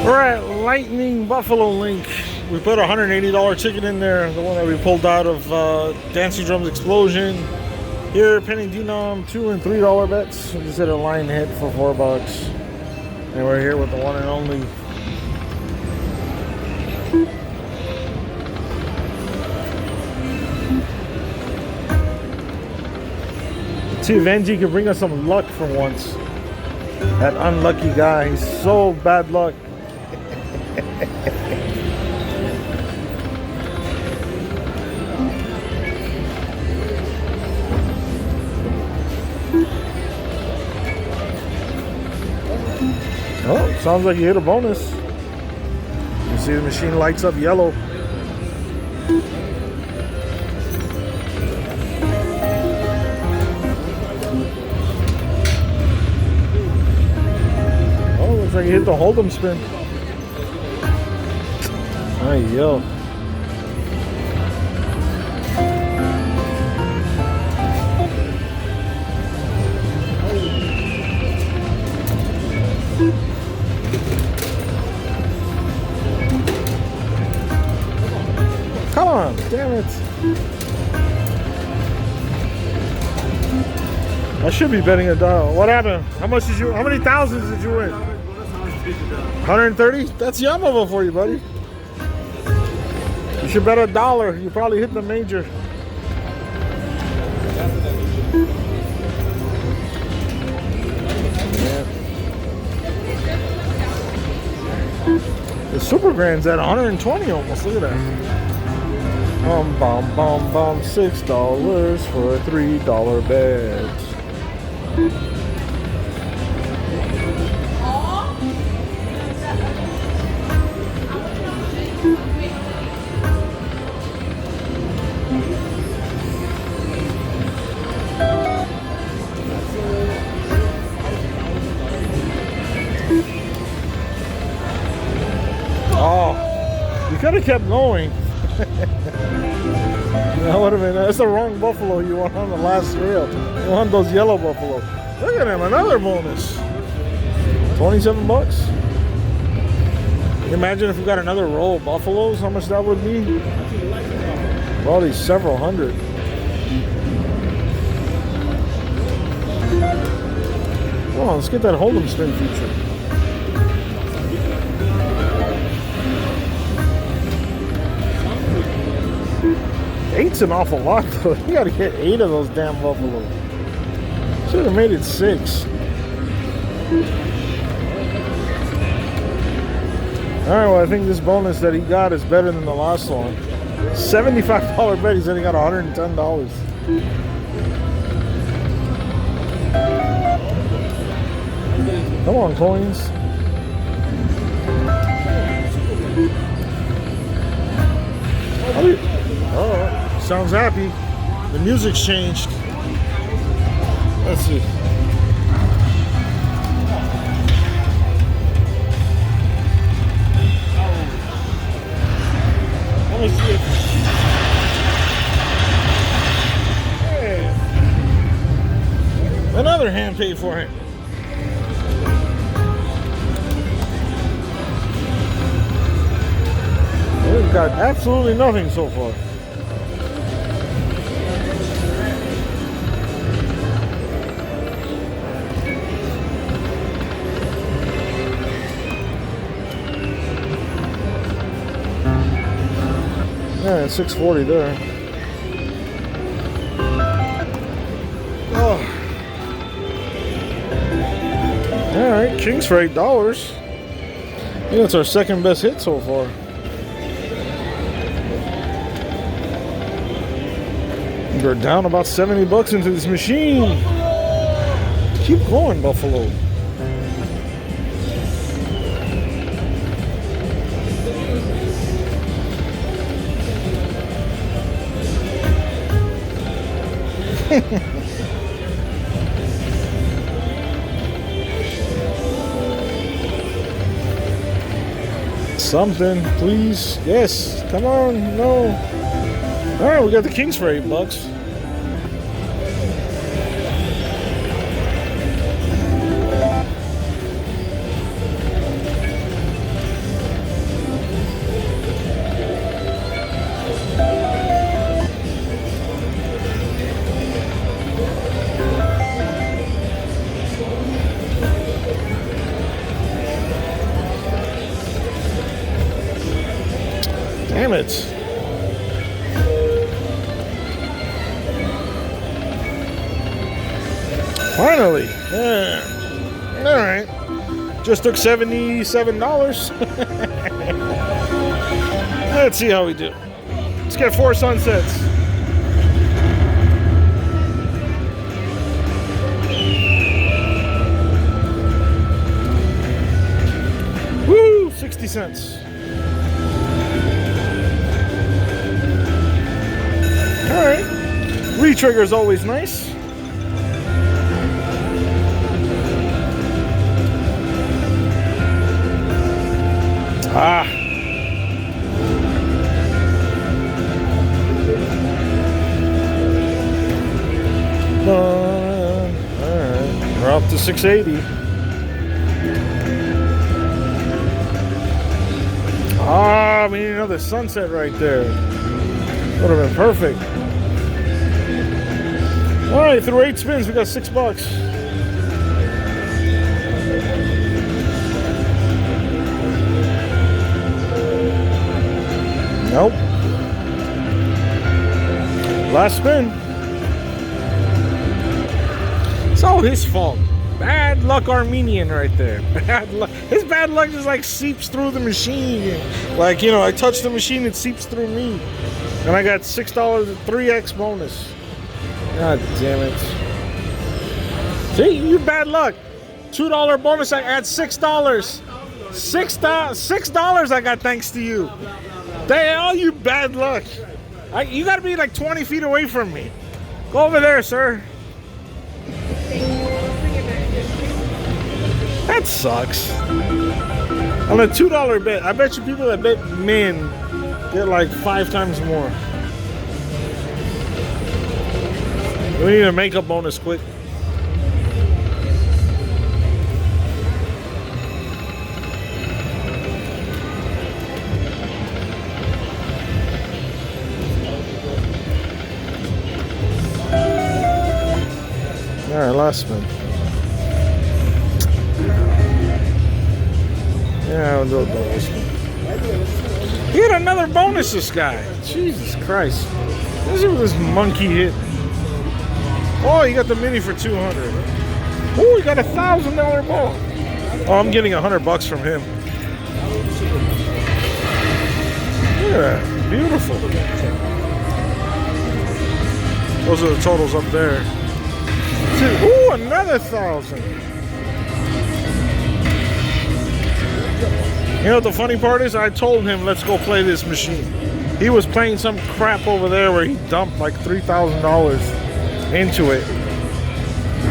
We're at Lightning Buffalo Link. We put a $180 ticket in there, the one that we pulled out of Dancing Drums Explosion. Here, penny denom, $2 and $3 bets. We just hit a line hit for $4. And we're here with the one and only. See if Angie can bring us some luck for once. That unlucky guy, he's so bad luck. Oh, sounds like you hit a bonus. You see the machine lights up yellow. Oh, looks like you hit the hold'em spin. Ay, yo. Come on, damn it. I should be betting $1. What happened? How many thousands did you win? 130? That's Yamaha for you, buddy. You should bet $1. You probably hit the major. Yeah. The Super Grand's at 120 almost. Look at that. Bum, bum, bum, $6 for a $3 bet. Oh, you could have kept going. That would have been, that's the wrong buffalo you want on the last reel. You want those yellow buffalo. Look at him, another bonus. 27 bucks. Imagine if we got another row of buffaloes, how much that would be? Probably several hundred. Come on, let's get that hold'em spin feature. Eight's an awful lot though. You gotta get 8 of those damn buffaloes. Should have made it 6. Alright, well I think this bonus that he got is better than the last one. $75 bet, he said he got $110. Come on, coins. Oh, sounds happy. The music's changed. Let's see. Let me see it. Hey. Another hand paid for him. We've got absolutely nothing so far. Yeah, 640 there. Oh. All right, Kings for $8. I think that's our second best hit so far. We're down about 70 bucks into this machine. Keep going, Buffalo. Something, please. Yes, come on. No. All right, we got the Kings for $8. Damn it. Finally. Yeah. All right. Just took $77. Let's see how we do. Let's get 4 sunsets. Woo! 60 cents. All right. Re-trigger is always nice. Ah. All right. We're up to 680. Ah, we need another sunset right there. Would have been perfect. All right, through 8 spins, we got $6. Nope. Last spin. It's all his fault. Bad luck Armenian right there. Bad luck. His bad luck just like seeps through the machine. Like, you know, I touch the machine, it seeps through me. And I got $6, 3x bonus. God damn it. See, you bad luck. $2 bonus, I add $6. $6 I got thanks to you. Damn, you bad luck. You gotta be like 20 feet away from me. Go over there, sir. That sucks. On a $2 bet, I bet you people that bet men get like 5 times more. We need a makeup bonus quick. All right, last spin. Yeah, I'll do a bonus. He had another bonus, this guy. Jesus Christ. Let's see what this monkey hit. Oh, he got the mini for 200. Oh, he got $1,000 ball. Oh, I'm getting $100 from him. Yeah, beautiful. Those are the totals up there. Ooh, another 1,000. You know what the funny part is? I told him, let's go play this machine. He was playing some crap over there where he dumped like $3,000 into it.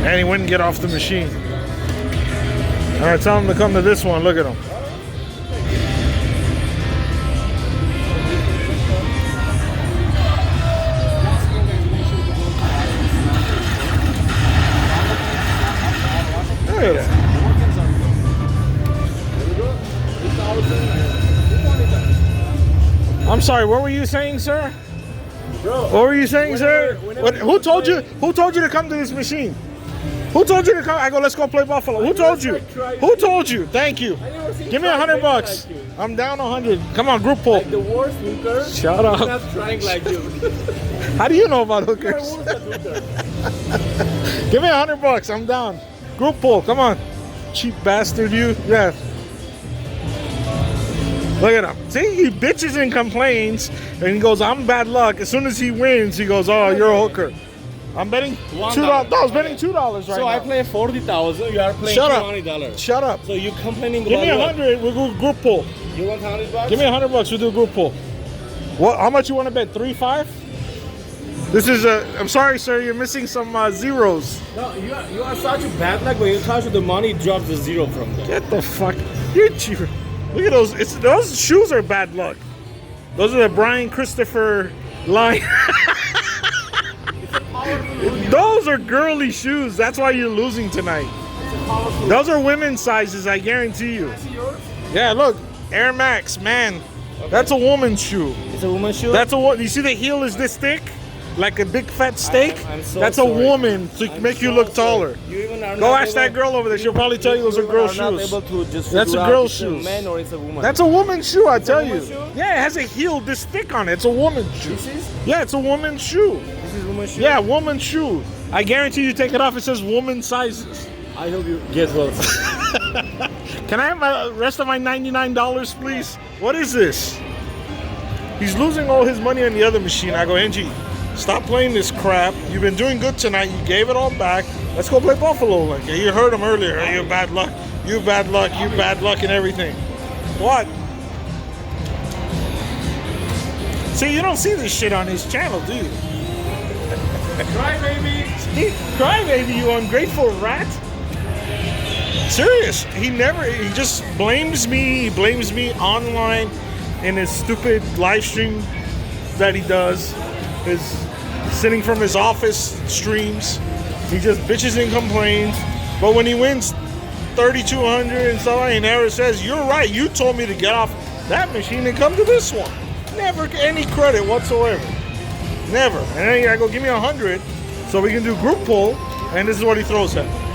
And he wouldn't get off the machine. All right, tell him to come to this one. Look at him. Look at that. I'm sorry, what were you saying, sir? Bro, what were you saying, sir? Who told you to come to this machine? Who told you to come? I go, let's go play Buffalo. Who told you? Who told you? Thank you. Give me $100. Like I'm down 100. Come on, group pull. Like the worst hooker. Shut up. Not trying like you. How do you know about hookers? Give me $100. I'm down. Group pull. Come on, cheap bastard, you. Yeah. Look at him. See, he bitches and complains, and he goes, I'm bad luck. As soon as he wins, he goes, oh, you're a hooker. I'm betting $2. No, I was betting $2 right now. So I play 40,000. You are playing $20. Shut up. So you complaining about Give me 100. We'll do group pull. You want $100? Give me $100. We'll do a group pull. What? How much you want to bet? 3-5? This is a. I'm sorry, sir. You're missing some zeros. No, you are such a bad luck. When you touch the money, it drops the zero from there. Get the fuck. You're cheaper. Look at those. Those shoes are bad luck. Those are the Brian Christopher line. Those are girly shoes. That's why you're losing tonight. Those are women's sizes, I guarantee you. Yeah, look. Air Max, man. Okay. That's a woman's shoe. It's a woman's shoe? That's a what? You see the heel is this thick? like a big fat steak, I'm so that's sorry. a woman to I'm make you so look sorry. taller. You even are Go not ask that able- girl over there. She'll probably tell you those are girl are not shoes. able to just That's figure a out girl's if it's shoes. a man or it's a woman. That's a woman's shoe, I tell a you. woman's shoe? Yeah, it has a heel this thick on it. It's a woman's shoe. This is? Yeah, it's a woman's shoe. This is woman's shoe? Yeah, woman's shoe. I guarantee you take it off, it says woman sizes. I hope you get both. Can I have the rest of my $99, please? What is this? He's losing all his money on the other machine. I go, Angie, stop playing this crap. You've been doing good tonight. You gave it all back. Let's go play Buffalo Link. Yeah, you heard him earlier. Hey, you bad luck. You bad luck. You bad luck and everything. What? See, you don't see this shit on his channel, do you? Cry, baby. Cry, baby, you ungrateful rat. Serious. He just blames me. He blames me online in his stupid live stream that he does. His sitting from his office streams. He just bitches and complains. But when he wins 3,200 and stuff, he never says, you're right, you told me to get off that machine and come to this one. Never any credit whatsoever. Never. And then I go, give me 100 so we can do group pull, and this is what he throws at me.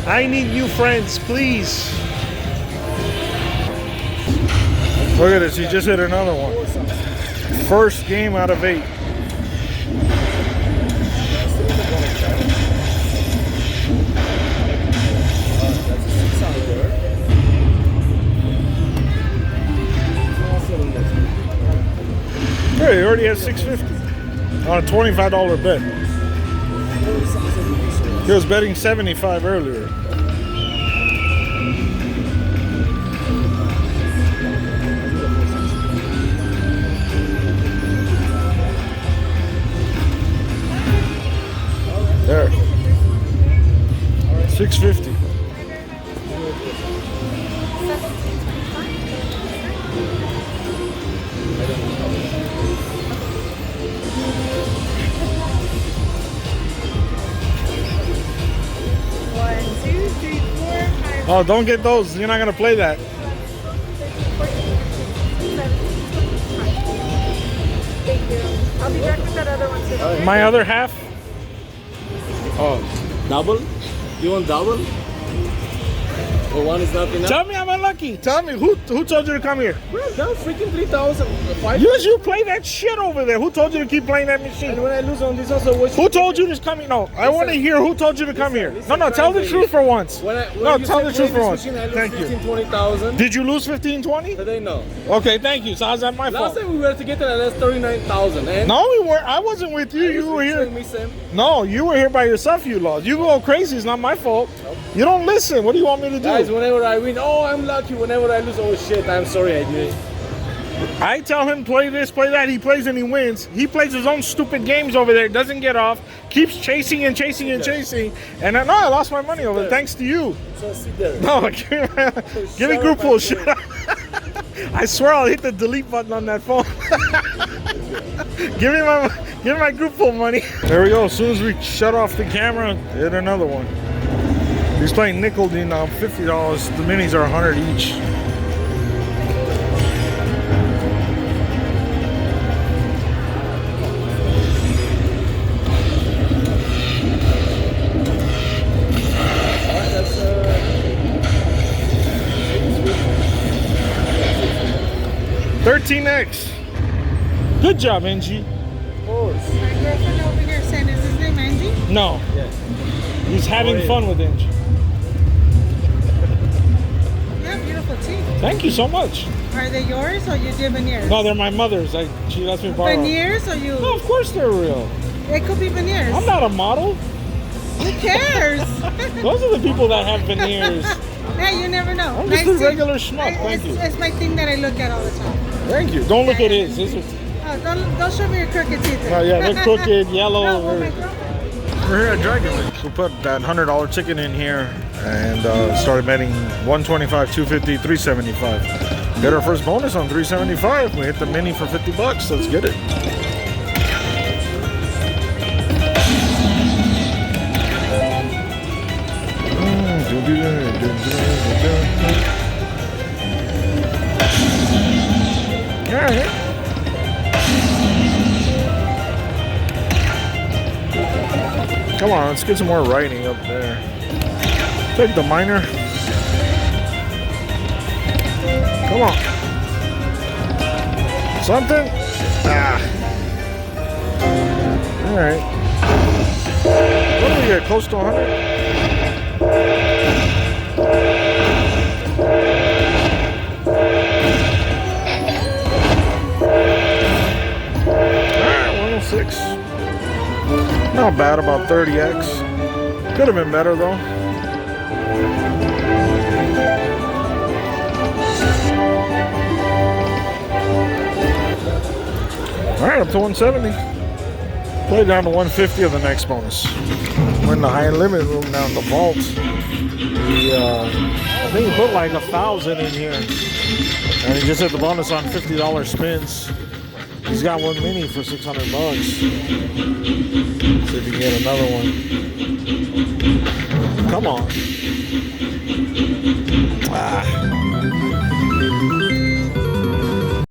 I need new friends, please. Look at this, he just hit another one. First game out of 8. Hey, he already has $650 on a $25 bet. He was betting 75 earlier. There. 650. Oh, don't get those. You're not going to play that. Thank you. I'll be back with that other one too. My other half? Oh, double? You want double? Or one is not enough? Tell me I'm unlucky. Tell me, who told you to come here? Bro, that was freaking 3,000. You play that shit over there. Who told you to keep playing that machine? And when I lose on this also, what Who told you to come here? No, I want to hear who told you to come here. listen, No, tell the baby. truth for once. When No, you tell said the truth play for this once. machine, I lose Thank you. 15, 20,000. Did you lose 15, 20? Today, no. Okay, thank you. So how's that my Last fault? time we were together, I lost 39,000. And No, we weren't. I wasn't with you. You were here. Me, Sam. No, you were here by yourself. You lost. You go crazy. It's not my fault. You don't listen. What do you want me to do? Guys, whenever I win, oh, I'm lucky. Whenever I lose, oh shit, I'm sorry I did it. I tell him play this, play that. He plays and he wins. He plays his own stupid games over there. Doesn't get off. Keeps chasing and chasing and chasing. And no, I lost my money over there thanks to you. So sit there. No, give me group full shit. I swear I'll hit the delete button on that phone. give me my group full money. There we go. As soon as we shut off the camera, hit another one. He's playing nickel denom, $50. The minis are 100 each. $13X. Good job, Angie. Of course. My girlfriend over here saying, is his name Angie? No, Yes. he's having fun with Angie. You have beautiful teeth. Thank you so much. Are they yours or you did veneers? No, they're my mother's. She lets me borrow. Veneers or you? No, of course they're real. It could be veneers. I'm not a model. Who cares? Those are the people that have veneers. Hey, you never know. I'm just a regular schmuck. Thank you. It's my thing that I look at all the time. Thank you. Don't look at his. His are, Oh, don't show me your crooked teeth. oh yeah, they're crooked, yellow. No, well, my girlfriend. We're here at Dragon Lake. We put that $100 ticket in here and started betting 125, 250, 375. Get our first bonus on 375. We hit the mini for $50. Let's get it. Yeah, right. Come on, let's get some more writing up there. Take the minor. Come on. Something? Ah. Alright. What do we get? Close to 100? Alright, 106. Not bad, about 30x. Could have been better though. Alright, up to 170. Play down to 150 of the next bonus. We're in the high limit room down the vault. I think we put like 1,000 in here. And he just hit the bonus on $50 spins. He's got one mini for 600 bucks. See if he can get another one. Come on. Ah.